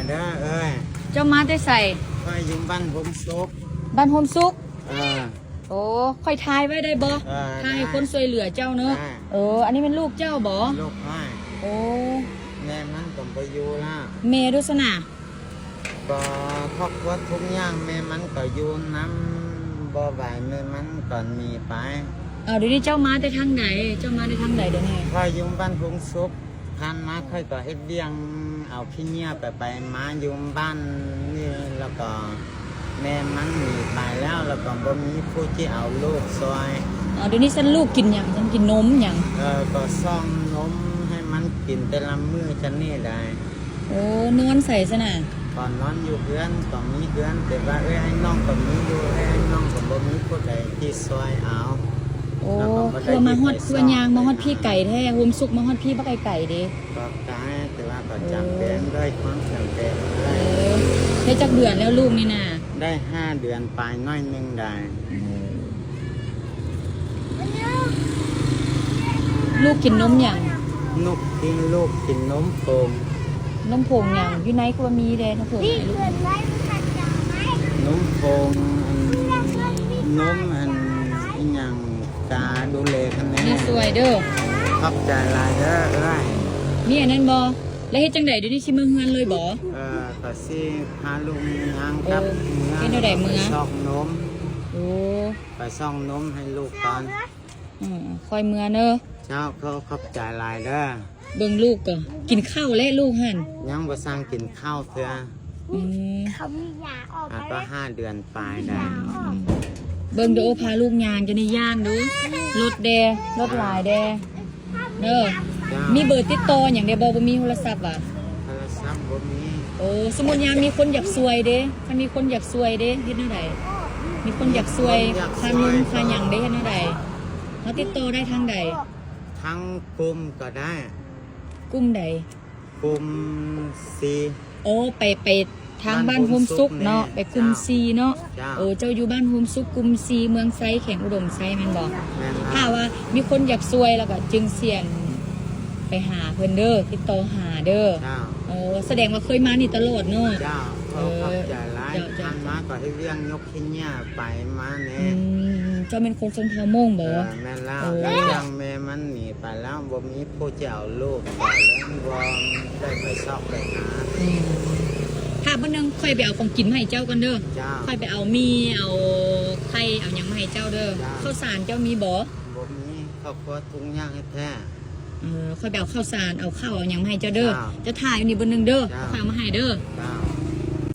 เด้อเอ้ยเจ้ามาได้ใส่ค่อยอยู่บ้านผมซุกบ้านโฮมซุกเออโอ้ค่อยทายไว้ได้บ่ทายให้คนช่วยเหลือเจ้าเนอะอันนี้เป็นลูกเจ้าบ่ลูกให้โอ้แม่มันก็ไปอยู่ละเมดุสนาก็ครอบครัวทุกอย่างแม่มันก็อยู่น้ำบ่ไหวแม่มันก่อนมีไปเดี๋ยวนี้เจ้ามาได้ทางไหนเจ้ามาได้ทางไหนเดี๋ยวนี้ค่อยอยู่บ้านผมซุกพันมาค่อยก็เฮ็ดเลี้ยงเอาขี้เงียไปมาอยู่บ้านนี่แล้วก็แม่มันหนีไปแล้วก็บ่มีผู้ที่เอาลูกซอยเดี๋ยวนี้ฉันลูกกินอย่างฉันกินนมอย่างก็ซ่อมนมให้มันกินแต่ละมื้อฉันนี่ได้นอนใส่ซะน่ะก่อนนอนอยู่เพื่อนก็มีเพื่อนแต่ว่าไอ้น้องก็มีอยู่ไอ้น้องก็บ่มีผู้ใดที่ซอยเอาคือมาฮอดคือยางมาฮอดพี่ไก่แท้โฮมซุกมาฮอดพี่บักไก่เด้ก็ได้แต่ว่าก็จำเป็นด้วยความจำเป็นได้จักเดือนแล้วลูกนี่น่ะได้5 เดือนปลายน้อยนึงได้ลูกกินนมอย่างลูกกินนมโผงอย่างอยู่ไหนก็มีเด้นมโผงนมโผงนมอย่างตาดูแลกันแน่นี่สวยเด้อขอบใจหลายเด้อเอ้ยนี่อันนั้นบ่แล้วเฮ็ดจังได๋เดี๋ยวนี้สิมื้อเฮือนเลยบ่ก็สิพาลูกย่างกับกินได้มื้อซอกนมไปซ่องนมให้ลูกก่อนคอยมื้อเด้อเจ้าเขาขอบใจหลายเด้อเบิ่งลูกก็กินข้าวแล้วลูกหั่นยังบ่สั่งกินข้าวเทื่อเขามียาออกไปก็5 เดือนปลายได้เบิ่งเด้อพาลูกย่างจะได้ย่างดูรถแดรถหลายแดเด้อมีเบอร์ติดต่อหยังได้บ่มีโทรศัพท์อ่ะโทรศัพท์บ่มีสมมุติยามมีคนอยากซวยเด้ถ้ามีคนอยากซวยเด้เฮ็ดแนวใดมีคนอยากซวยค่านมค่าหยังได้เฮ็ดแนวใดเฮาติดต่อได้ทางใดทางกลุ่มก็ได้กลุ่มใดกลุ่ม4ไปทางบ้านโฮมซุกเนาะไปกลุ่ม4เนาะเจ้าอยู่บ้านโฮมซุกกลุ่ม4เมืองไซแข่งอุดมไซแม่นบ่ถ้าว่ามีคนอยากซวยแล้วก็จึงเสี่ยงไปหาเพิ่นเด้อติดต่อหาเด้อแสดงว่าเคยมานี่ตลอดเนาะเจ้าใจร้ายทันมาก็ให้เรื่องยกขี้เหงื่อไปมาแน่เจ้าเป็นคนชนเผ่ามงบ่แม่เล่าเรื่องแม่มันหนีไปแล้วบ่มีผู้เจ้าลูกไปแล้วบ่ได้ไปซอกไปหาถ้าบ่นึงค่อยไปเอาของกินมาให้เจ้ากันเด้อค่อยไปเอาเอาไข่เอาหยังมาให้เจ้าเด้อข้าวสารเจ้ามีบ่มีครอบครัวทุกอย่างแท้ค่อยไปเอาข้าวสารเอาข้าวเอาหยังมาให้เจ้าเด้อจะถ่ายอยู่นี่บนนึงเด้อข้าวมาให้เด้อ